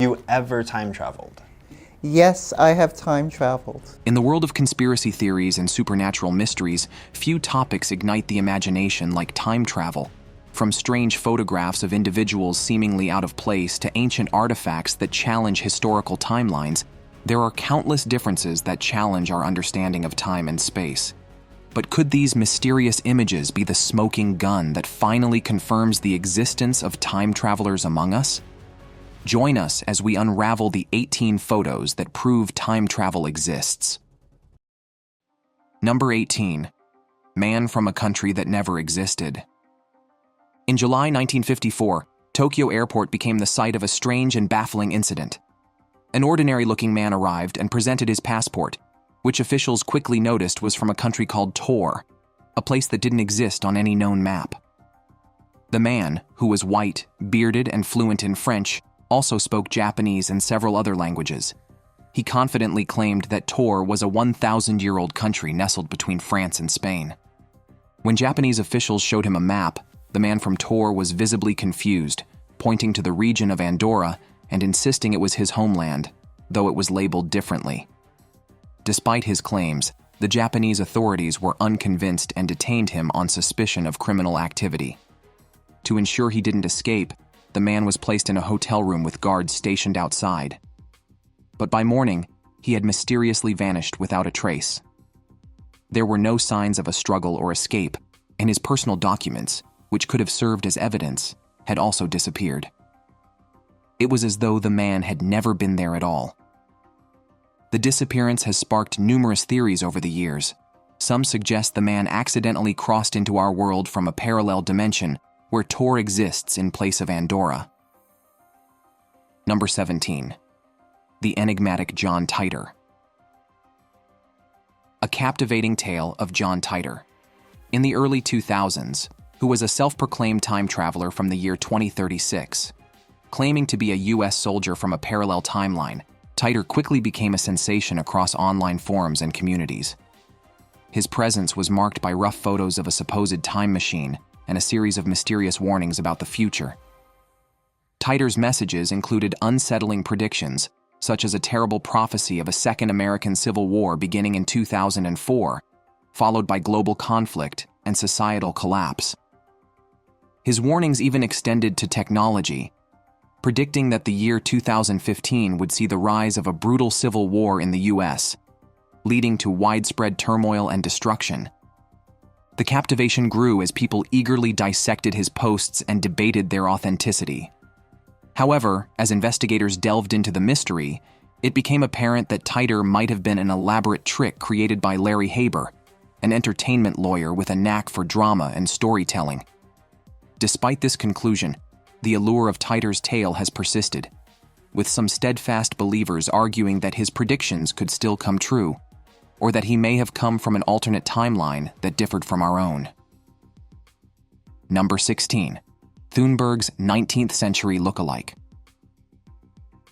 You ever time traveled? Yes, I have time traveled. In the world of conspiracy theories and supernatural mysteries, few topics ignite the imagination like time travel. From strange photographs of individuals seemingly out of place to ancient artifacts that challenge historical timelines, there are countless differences that challenge our understanding of time and space. But could these mysterious images be the smoking gun that finally confirms the existence of time travelers among us? Join us as we unravel the 18 photos that prove time travel exists. Number 18. Man from a country that never existed. In July 1954, Tokyo Airport became the site of a strange and baffling incident. An ordinary-looking man arrived and presented his passport, which officials quickly noticed was from a country called Tor, a place that didn't exist on any known map. The man, who was white, bearded, and fluent in French, also spoke Japanese and several other languages. He confidently claimed that Tor was a 1,000-year-old country nestled between France and Spain. When Japanese officials showed him a map, the man from Tor was visibly confused, pointing to the region of Andorra and insisting it was his homeland, though it was labeled differently. Despite his claims, the Japanese authorities were unconvinced and detained him on suspicion of criminal activity. To ensure he didn't escape, the man was placed in a hotel room with guards stationed outside. But by morning, he had mysteriously vanished without a trace. There were no signs of a struggle or escape, and his personal documents, which could have served as evidence, had also disappeared. It was as though the man had never been there at all. The disappearance has sparked numerous theories over the years. Some suggest the man accidentally crossed into our world from a parallel dimension where Tor exists in place of Andorra. Number 17. The enigmatic John Titor. A captivating tale of John Titor. In the early 2000s, who was a self-proclaimed time traveler from the year 2036. Claiming to be a U.S. soldier from a parallel timeline, Titor quickly became a sensation across online forums and communities. His presence was marked by rough photos of a supposed time machine and a series of mysterious warnings about the future. Titor's messages included unsettling predictions, such as a terrible prophecy of a second American Civil War beginning in 2004, followed by global conflict and societal collapse. His warnings even extended to technology, predicting that the year 2015 would see the rise of a brutal civil war in the U.S., leading to widespread turmoil and destruction. The captivation grew as people eagerly dissected his posts and debated their authenticity. However, as investigators delved into the mystery, it became apparent that Titor might have been an elaborate trick created by Larry Haber, an entertainment lawyer with a knack for drama and storytelling. Despite this conclusion, the allure of Titor's tale has persisted, with some steadfast believers arguing that his predictions could still come true, or that he may have come from an alternate timeline that differed from our own. Number 16. Thunberg's 19th century lookalike.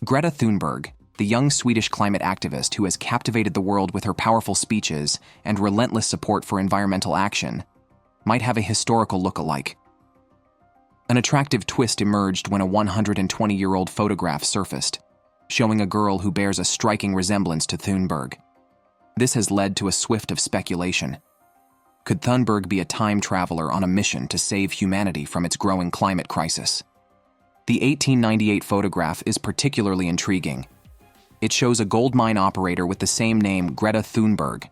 Greta Thunberg, the young Swedish climate activist who has captivated the world with her powerful speeches and relentless support for environmental action, might have a historical lookalike. An attractive twist emerged when a 120-year-old photograph surfaced, showing a girl who bears a striking resemblance to Thunberg. This has led to a swift of speculation. Could Thunberg be a time traveler on a mission to save humanity from its growing climate crisis? The 1898 photograph is particularly intriguing. It shows a gold mine operator with the same name, Greta Thunberg.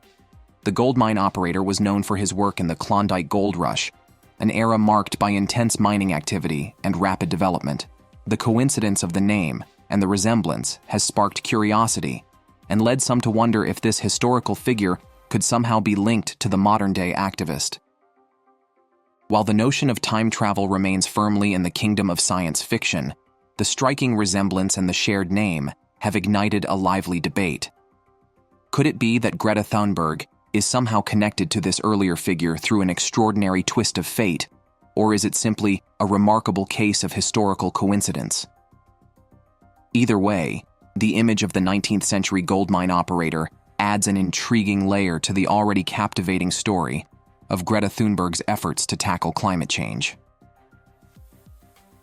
The gold mine operator was known for his work in the Klondike Gold Rush, an era marked by intense mining activity and rapid development. The coincidence of the name and the resemblance has sparked curiosity and led some to wonder if this historical figure could somehow be linked to the modern-day activist. While the notion of time travel remains firmly in the kingdom of science fiction, the striking resemblance and the shared name have ignited a lively debate. Could it be that Greta Thunberg is somehow connected to this earlier figure through an extraordinary twist of fate, or is it simply a remarkable case of historical coincidence? Either way, the image of the 19th century gold mine operator adds an intriguing layer to the already captivating story of Greta Thunberg's efforts to tackle climate change.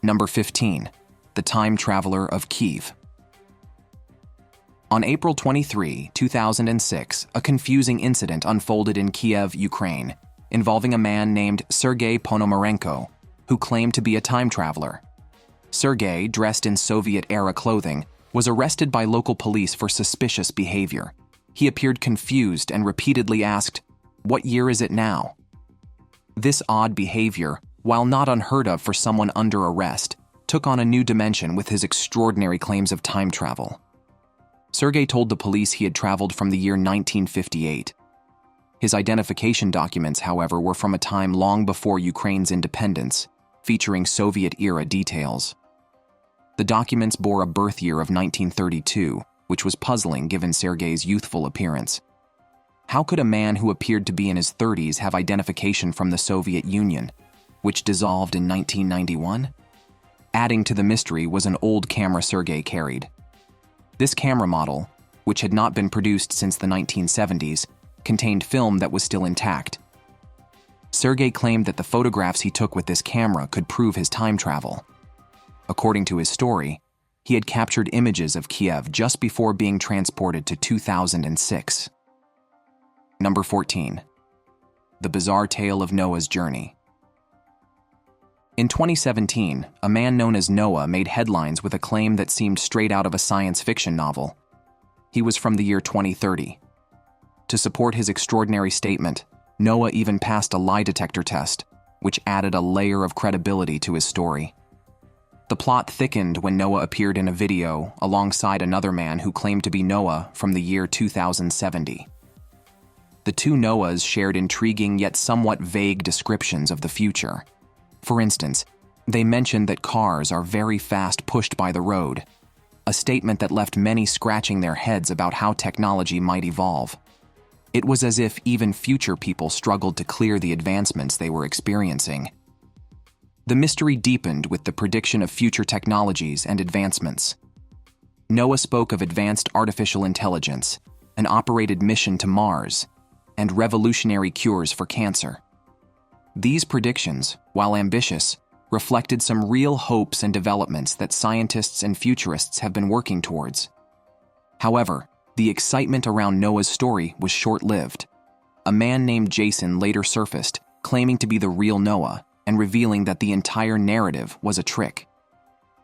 Number 15. The Time Traveler of Kiev. On April 23, 2006, a confusing incident unfolded in Kiev, Ukraine, involving a man named Sergei Ponomarenko, who claimed to be a time traveler. Sergei, dressed in Soviet-era clothing, was arrested by local police for suspicious behavior. He appeared confused and repeatedly asked, "What year is it now?" This odd behavior, while not unheard of for someone under arrest, took on a new dimension with his extraordinary claims of time travel. Sergei told the police he had traveled from the year 1958. His identification documents, however, were from a time long before Ukraine's independence, featuring Soviet-era details. The documents bore a birth year of 1932, which was puzzling given Sergei's youthful appearance. How could a man who appeared to be in his 30s have identification from the Soviet Union, which dissolved in 1991? Adding to the mystery was an old camera Sergei carried. This camera model, which had not been produced since the 1970s, contained film that was still intact. Sergei claimed that the photographs he took with this camera could prove his time travel. According to his story, he had captured images of Kiev just before being transported to 2006. Number 14. The Bizarre Tale of Noah's Journey. In 2017, a man known as Noah made headlines with a claim that seemed straight out of a science fiction novel. He was from the year 2030. To support his extraordinary statement, Noah even passed a lie detector test, which added a layer of credibility to his story. The plot thickened when Noah appeared in a video alongside another man who claimed to be Noah from the year 2070. The two Noahs shared intriguing yet somewhat vague descriptions of the future. For instance, they mentioned that cars are very fast pushed by the road, a statement that left many scratching their heads about how technology might evolve. It was as if even future people struggled to clear the advancements they were experiencing. The mystery deepened with the prediction of future technologies and advancements. Noah spoke of advanced artificial intelligence, an operated mission to Mars, and revolutionary cures for cancer. These predictions, while ambitious, reflected some real hopes and developments that scientists and futurists have been working towards. However, the excitement around Noah's story was short-lived. A man named Jason later surfaced, claiming to be the real Noah and revealing that the entire narrative was a trick.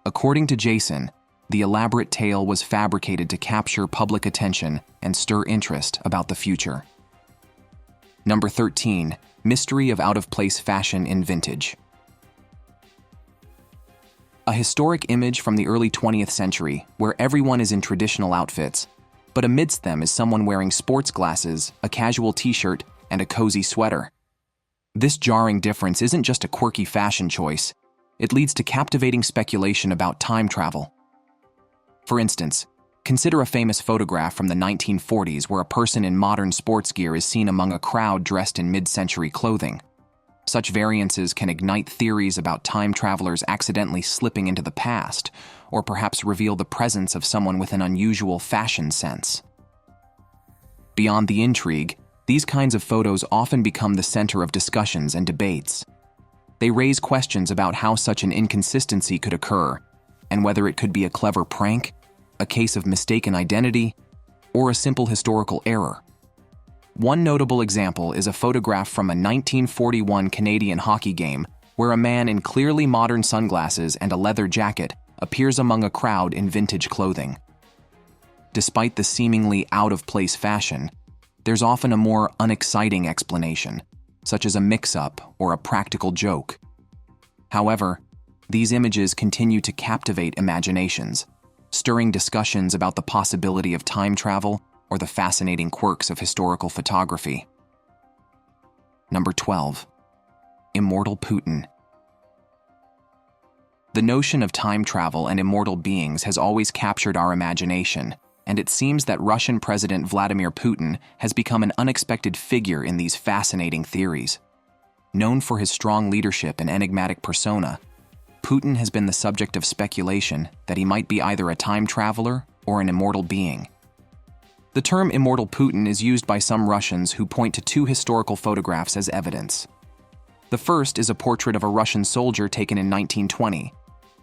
According to Jason, the elaborate tale was fabricated to capture public attention and stir interest about the future. Number 13. Mystery of out-of-place fashion in vintage. A historic image from the early 20th century where everyone is in traditional outfits, but amidst them is someone wearing sports glasses, a casual t-shirt, and a cozy sweater. This jarring difference isn't just a quirky fashion choice, it leads to captivating speculation about time travel. For instance, consider a famous photograph from the 1940s where a person in modern sports gear is seen among a crowd dressed in mid-century clothing. Such variances can ignite theories about time travelers accidentally slipping into the past, or perhaps reveal the presence of someone with an unusual fashion sense. Beyond the intrigue, these kinds of photos often become the center of discussions and debates. They raise questions about how such an inconsistency could occur, and whether it could be a clever prank, a case of mistaken identity, or a simple historical error. One notable example is a photograph from a 1941 Canadian hockey game where a man in clearly modern sunglasses and a leather jacket appears among a crowd in vintage clothing. Despite the seemingly out-of-place fashion, there's often a more unexciting explanation, such as a mix-up or a practical joke. However, these images continue to captivate imaginations, stirring discussions about the possibility of time travel or the fascinating quirks of historical photography. Number 12. Immortal Putin. The notion of time travel and immortal beings has always captured our imagination, and it seems that Russian President Vladimir Putin has become an unexpected figure in these fascinating theories. Known for his strong leadership and enigmatic persona, Putin has been the subject of speculation that he might be either a time traveler or an immortal being. The term Immortal Putin is used by some Russians who point to two historical photographs as evidence. The first is a portrait of a Russian soldier taken in 1920,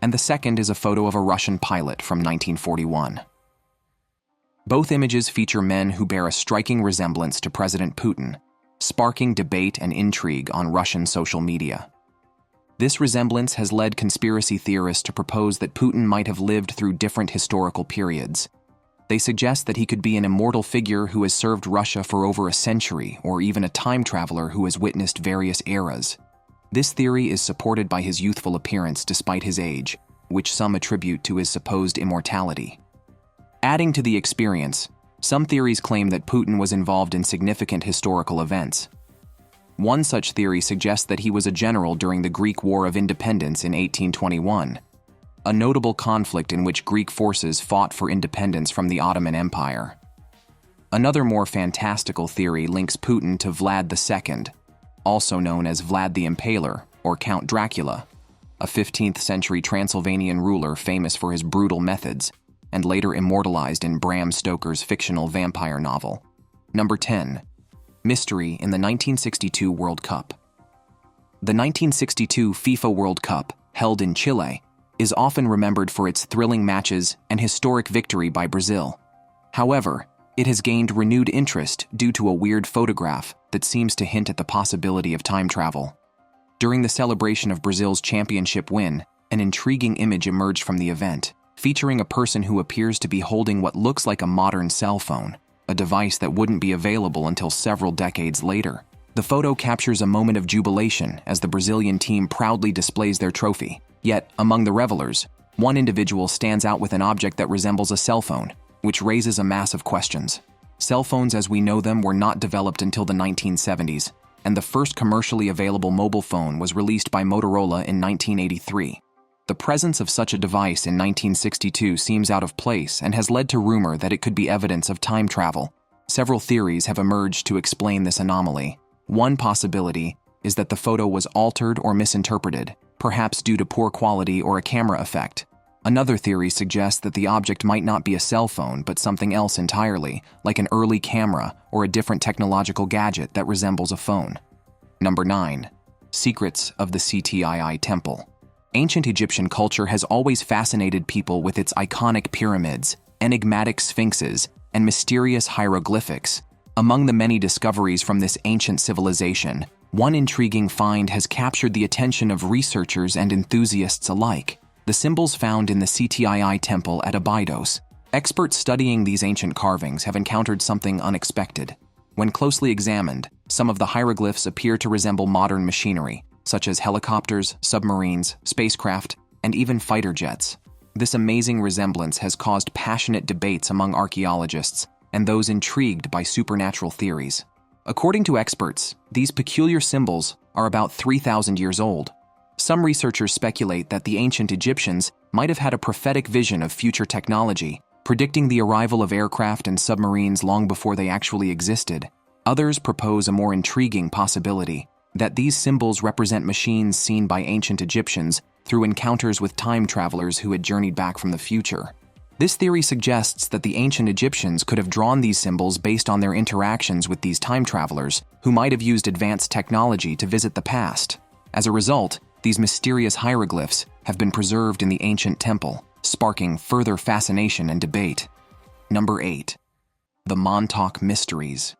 and the second is a photo of a Russian pilot from 1941. Both images feature men who bear a striking resemblance to President Putin, sparking debate and intrigue on Russian social media. This resemblance has led conspiracy theorists to propose that Putin might have lived through different historical periods. They suggest that he could be an immortal figure who has served Russia for over a century, or even a time traveler who has witnessed various eras. This theory is supported by his youthful appearance despite his age, which some attribute to his supposed immortality. Adding to the experience, some theories claim that Putin was involved in significant historical events. One such theory suggests that he was a general during the Greek War of Independence in 1821, a notable conflict in which Greek forces fought for independence from the Ottoman Empire. Another more fantastical theory links Putin to Vlad II, also known as Vlad the Impaler or Count Dracula, a 15th century Transylvanian ruler famous for his brutal methods and later immortalized in Bram Stoker's fictional vampire novel. Number 10. Mystery in the 1962 World Cup. The 1962 FIFA World Cup, held in Chile, is often remembered for its thrilling matches and historic victory by Brazil. However, it has gained renewed interest due to a weird photograph that seems to hint at the possibility of time travel. During the celebration of Brazil's championship win, an intriguing image emerged from the event, featuring a person who appears to be holding what looks like a modern cell phone, a device that wouldn't be available until several decades later. The photo captures a moment of jubilation as the Brazilian team proudly displays their trophy. Yet, among the revelers, one individual stands out with an object that resembles a cell phone, which raises a mass of questions. Cell phones as we know them were not developed until the 1970s, and the first commercially available mobile phone was released by Motorola in 1983. The presence of such a device in 1962 seems out of place and has led to rumor that it could be evidence of time travel. Several theories have emerged to explain this anomaly. One possibility is that the photo was altered or misinterpreted, perhaps due to poor quality or a camera effect. Another theory suggests that the object might not be a cell phone but something else entirely, like an early camera or a different technological gadget that resembles a phone. Number 9. Secrets of the CTI Temple. Ancient Egyptian culture has always fascinated people with its iconic pyramids, enigmatic sphinxes, and mysterious hieroglyphics. Among the many discoveries from this ancient civilization, one intriguing find has captured the attention of researchers and enthusiasts alike: the symbols found in the CTI Temple at Abydos. Experts studying these ancient carvings have encountered something unexpected. When closely examined, some of the hieroglyphs appear to resemble modern machinery, such as helicopters, submarines, spacecraft, and even fighter jets. This amazing resemblance has caused passionate debates among archaeologists and those intrigued by supernatural theories. According to experts, these peculiar symbols are about 3,000 years old. Some researchers speculate that the ancient Egyptians might have had a prophetic vision of future technology, predicting the arrival of aircraft and submarines long before they actually existed. Others propose a more intriguing possibility, that these symbols represent machines seen by ancient Egyptians through encounters with time travelers who had journeyed back from the future. This theory suggests that the ancient Egyptians could have drawn these symbols based on their interactions with these time travelers, who might have used advanced technology to visit the past. As a result, these mysterious hieroglyphs have been preserved in the ancient temple, sparking further fascination and debate. Number 8. The Montauk Mysteries.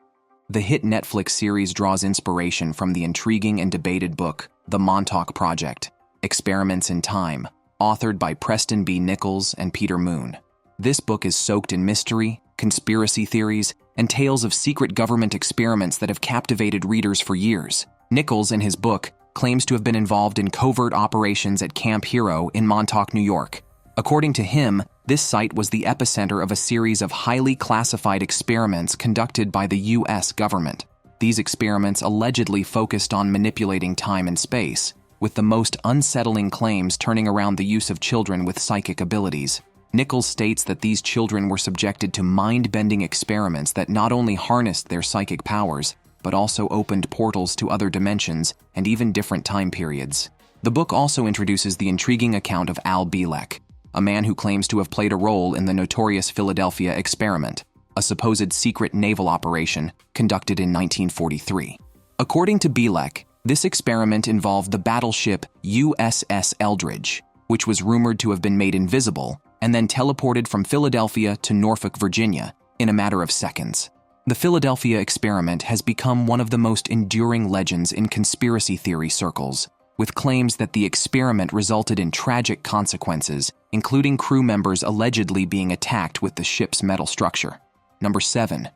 The hit Netflix series draws inspiration from the intriguing and debated book, The Montauk Project, Experiments in Time, authored by Preston B. Nichols and Peter Moon. This book is soaked in mystery, conspiracy theories, and tales of secret government experiments that have captivated readers for years. Nichols, in his book, claims to have been involved in covert operations at Camp Hero in Montauk, New York. According to him, this site was the epicenter of a series of highly classified experiments conducted by the U.S. government. These experiments allegedly focused on manipulating time and space, with the most unsettling claims turning around the use of children with psychic abilities. Nichols states that these children were subjected to mind-bending experiments that not only harnessed their psychic powers, but also opened portals to other dimensions and even different time periods. The book also introduces the intriguing account of Al Bielek, a man who claims to have played a role in the notorious Philadelphia experiment, a supposed secret naval operation conducted in 1943. According to Bielek, this experiment involved the battleship USS Eldridge, which was rumored to have been made invisible and then teleported from Philadelphia to Norfolk, Virginia, in a matter of seconds. The Philadelphia experiment has become one of the most enduring legends in conspiracy theory circles, with claims that the experiment resulted in tragic consequences, including crew members allegedly being attacked with the ship's metal structure. Number 7.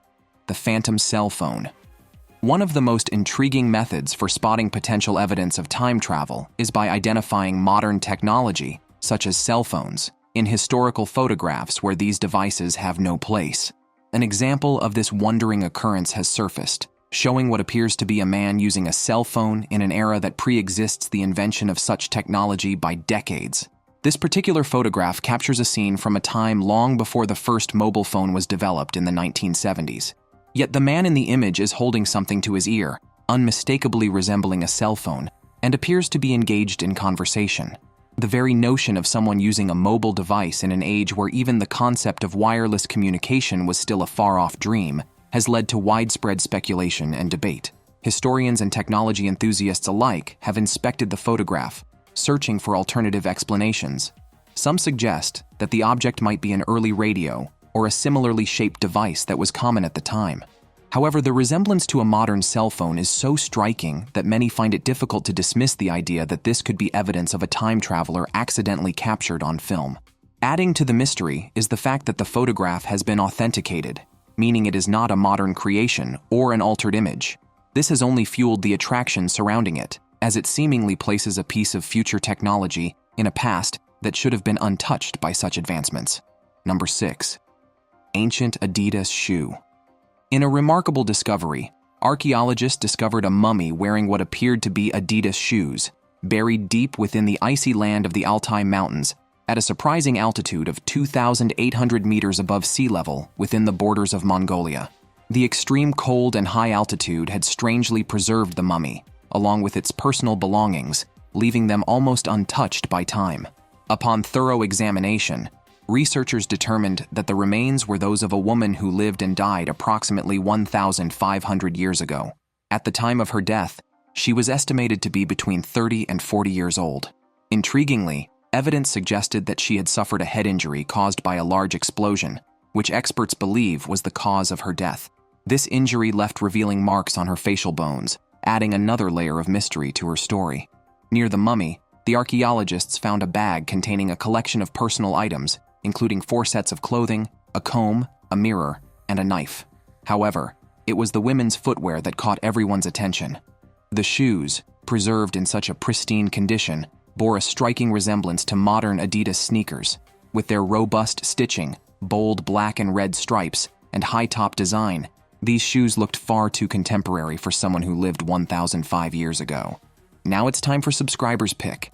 The phantom cell phone. One of the most intriguing methods for spotting potential evidence of time travel is by identifying modern technology, such as cell phones, in historical photographs where these devices have no place. An example of this wondering occurrence has surfaced, showing what appears to be a man using a cell phone in an era that pre-exists the invention of such technology by decades. This particular photograph captures a scene from a time long before the first mobile phone was developed in the 1970s. Yet the man in the image is holding something to his ear, unmistakably resembling a cell phone, and appears to be engaged in conversation. The very notion of someone using a mobile device in an age where even the concept of wireless communication was still a far-off dream has led to widespread speculation and debate. Historians and technology enthusiasts alike have inspected the photograph, searching for alternative explanations. Some suggest that the object might be an early radio or a similarly shaped device that was common at the time. However, the resemblance to a modern cell phone is so striking that many find it difficult to dismiss the idea that this could be evidence of a time traveler accidentally captured on film. Adding to the mystery is the fact that the photograph has been authenticated, meaning it is not a modern creation or an altered image. This has only fueled the attraction surrounding it, as it seemingly places a piece of future technology in a past that should have been untouched by such advancements. Number 6. Ancient Adidas shoe. In a remarkable discovery, archaeologists discovered a mummy wearing what appeared to be Adidas shoes, buried deep within the icy land of the Altai Mountains at a surprising altitude of 2,800 meters above sea level within the borders of Mongolia. The extreme cold and high altitude had strangely preserved the mummy, along with its personal belongings, leaving them almost untouched by time. Upon thorough examination, researchers determined that the remains were those of a woman who lived and died approximately 1,500 years ago. At the time of her death, she was estimated to be between 30 and 40 years old. Intriguingly, evidence suggested that she had suffered a head injury caused by a large explosion, which experts believe was the cause of her death. This injury left revealing marks on her facial bones, adding another layer of mystery to her story. Near the mummy, the archaeologists found a bag containing a collection of personal items, including 4 sets of clothing, a comb, a mirror, and a knife. However, it was the women's footwear that caught everyone's attention. The shoes, preserved in such a pristine condition, bore a striking resemblance to modern Adidas sneakers. With their robust stitching, bold black and red stripes, and high-top design, these shoes looked far too contemporary for someone who lived 1,005 years ago. Now it's time for subscribers' pick.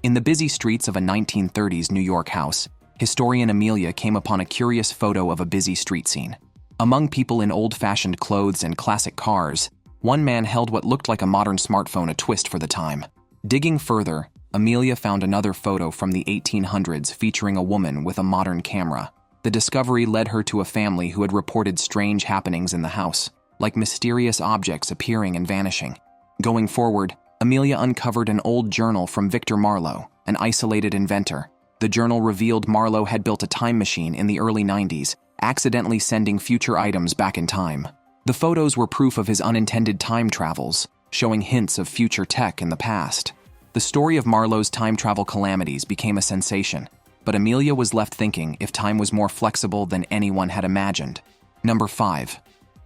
In the busy streets of a 1930s New York house, historian Amelia came upon a curious photo of a busy street scene. Among people in old-fashioned clothes and classic cars, one man held what looked like a modern smartphone a twist for the time. Digging further, Amelia found another photo from the 1800s featuring a woman with a modern camera. The discovery led her to a family who had reported strange happenings in the house, like mysterious objects appearing and vanishing. Going forward, Amelia uncovered an old journal from Victor Marlo, an isolated inventor. The journal revealed Marlo had built a time machine in the early 90s, accidentally sending future items back in time. The photos were proof of his unintended time travels, showing hints of future tech in the past. The story of Marlo's time travel calamities became a sensation, but Amelia was left thinking if time was more flexible than anyone had imagined. Number 5.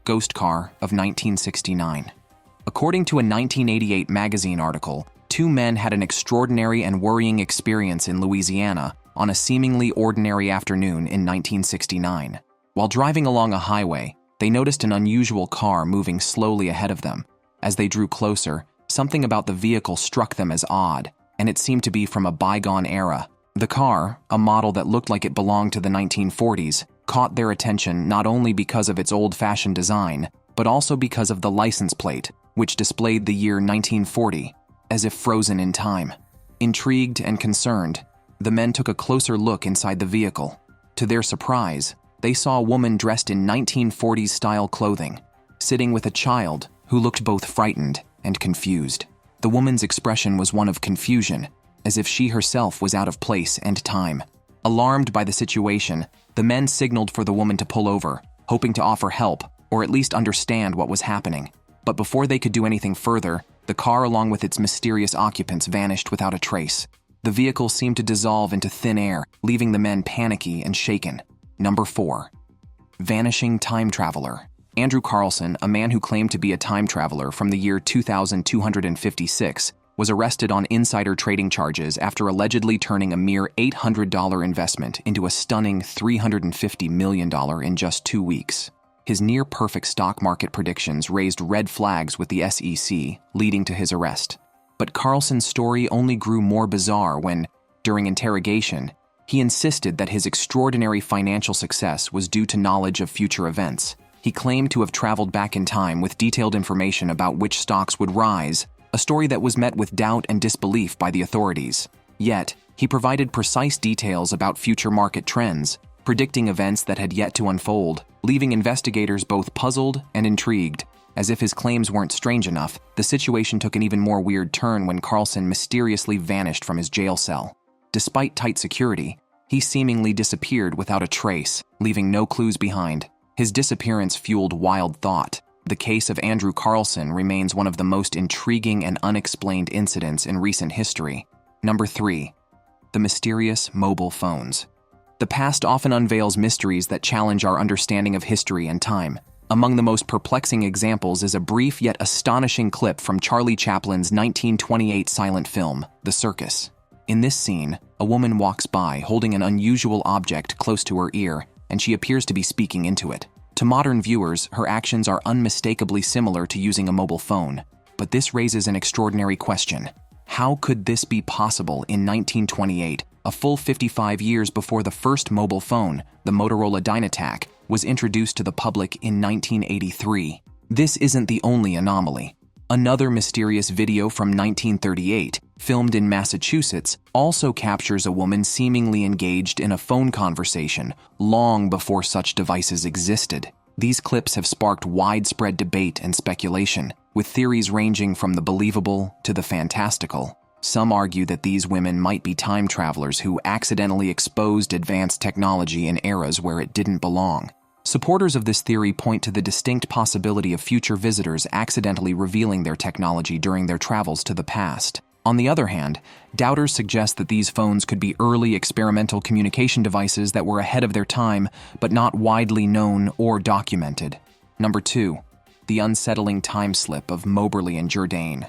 Ghost Car of 1969. According to a 1988 magazine article, 2 men had an extraordinary and worrying experience in Louisiana on a seemingly ordinary afternoon in 1969. While driving along a highway, they noticed an unusual car moving slowly ahead of them. As they drew closer, something about the vehicle struck them as odd, and it seemed to be from a bygone era. The car, a model that looked like it belonged to the 1940s, caught their attention not only because of its old-fashioned design, but also because of the license plate, which displayed the year 1940, as if frozen in time. Intrigued and concerned, the men took a closer look inside the vehicle. To their surprise, they saw a woman dressed in 1940s-style clothing, sitting with a child who looked both frightened and confused. The woman's expression was one of confusion, as if she herself was out of place and time. Alarmed by the situation, the men signaled for the woman to pull over, hoping to offer help or at least understand what was happening. But before they could do anything further, the car along with its mysterious occupants vanished without a trace. The vehicle seemed to dissolve into thin air, leaving the men panicky and shaken. Number 4. Vanishing time traveler. Andrew Carlson, a man who claimed to be a time traveler from the year 2256, was arrested on insider trading charges after allegedly turning a mere $800 investment into a stunning $350 million in just 2 weeks. His near-perfect stock market predictions raised red flags with the SEC, leading to his arrest. But Carlson's story only grew more bizarre when, during interrogation, he insisted that his extraordinary financial success was due to knowledge of future events. He claimed to have traveled back in time with detailed information about which stocks would rise, a story that was met with doubt and disbelief by the authorities. Yet, he provided precise details about future market trends, predicting events that had yet to unfold, leaving investigators both puzzled and intrigued. As if his claims weren't strange enough, the situation took an even more weird turn when Carlson mysteriously vanished from his jail cell. Despite tight security, he seemingly disappeared without a trace, leaving no clues behind. His disappearance fueled wild thought. The case of Andrew Carlson remains one of the most intriguing and unexplained incidents in recent history. Number 3. The mysterious mobile phones. The past often unveils mysteries that challenge our understanding of history and time. Among the most perplexing examples is a brief yet astonishing clip from Charlie Chaplin's 1928 silent film, The Circus. In this scene, a woman walks by holding an unusual object close to her ear, and she appears to be speaking into it. To modern viewers, her actions are unmistakably similar to using a mobile phone. But this raises an extraordinary question. How could this be possible in 1928, a full 55 years before the first mobile phone, the Motorola Dynatac, was introduced to the public in 1983? This isn't the only anomaly. Another mysterious video from 1938, filmed in Massachusetts, also captures a woman seemingly engaged in a phone conversation long before such devices existed. These clips have sparked widespread debate and speculation, with theories ranging from the believable to the fantastical. Some argue that these women might be time travelers who accidentally exposed advanced technology in eras where it didn't belong. Supporters of this theory point to the distinct possibility of future visitors accidentally revealing their technology during their travels to the past. On the other hand, doubters suggest that these phones could be early experimental communication devices that were ahead of their time but not widely known or documented. Number 2. The unsettling time slip of Mobberly and Jourdain.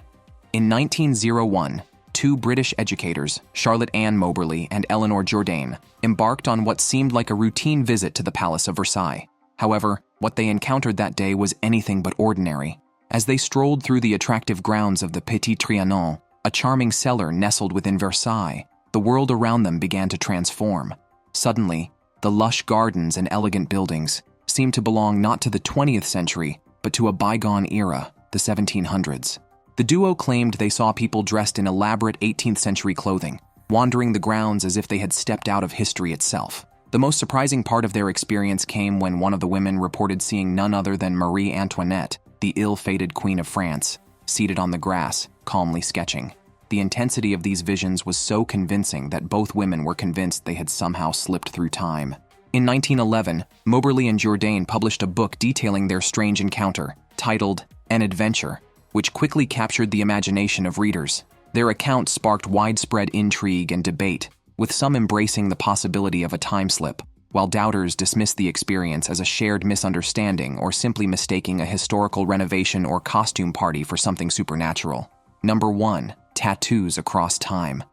In 1901, 2 British educators, Charlotte Ann Mobberly and Eleanor Jourdain, embarked on what seemed like a routine visit to the Palace of Versailles. However, what they encountered that day was anything but ordinary. As they strolled through the attractive grounds of the Petit Trianon, a charming cellar nestled within Versailles, the world around them began to transform. Suddenly, the lush gardens and elegant buildings seemed to belong not to the 20th century, but to a bygone era, the 1700s. The duo claimed they saw people dressed in elaborate 18th century clothing, wandering the grounds as if they had stepped out of history itself. The most surprising part of their experience came when one of the women reported seeing none other than Marie Antoinette, the ill-fated Queen of France, seated on the grass, calmly sketching. The intensity of these visions was so convincing that both women were convinced they had somehow slipped through time. In 1911, Mobberly and Jourdain published a book detailing their strange encounter, titled An Adventure, which quickly captured the imagination of readers. Their account sparked widespread intrigue and debate, with some embracing the possibility of a time slip, while doubters dismissed the experience as a shared misunderstanding or simply mistaking a historical renovation or costume party for something supernatural. Number 1. Tattoos across time.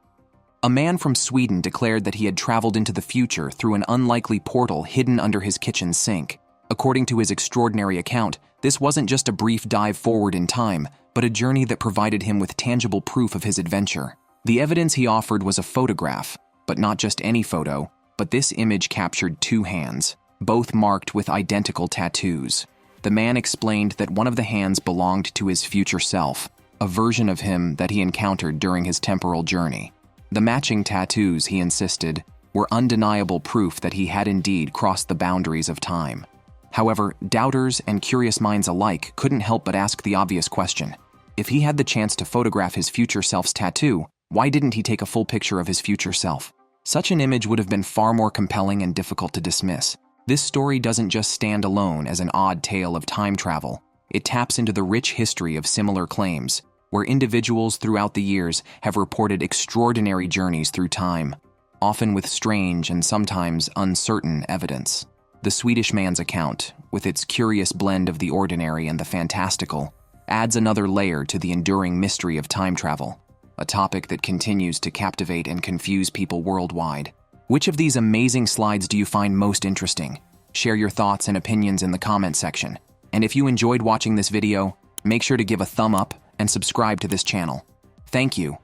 A man from Sweden declared that he had traveled into the future through an unlikely portal hidden under his kitchen sink. According to his extraordinary account, this wasn't just a brief dive forward in time, but a journey that provided him with tangible proof of his adventure. The evidence he offered was a photograph, but not just any photo, but this image captured 2 hands, both marked with identical tattoos. The man explained that one of the hands belonged to his future self, a version of him that he encountered during his temporal journey. The matching tattoos, he insisted, were undeniable proof that he had indeed crossed the boundaries of time. However, doubters and curious minds alike couldn't help but ask the obvious question. If he had the chance to photograph his future self's tattoo, why didn't he take a full picture of his future self? Such an image would have been far more compelling and difficult to dismiss. This story doesn't just stand alone as an odd tale of time travel. It taps into the rich history of similar claims, where individuals throughout the years have reported extraordinary journeys through time, often with strange and sometimes uncertain evidence. The Swedish man's account, with its curious blend of the ordinary and the fantastical, adds another layer to the enduring mystery of time travel, a topic that continues to captivate and confuse people worldwide. Which of these amazing slides do you find most interesting? Share your thoughts and opinions in the comment section. And if you enjoyed watching this video, make sure to give a thumb up and subscribe to this channel. Thank you.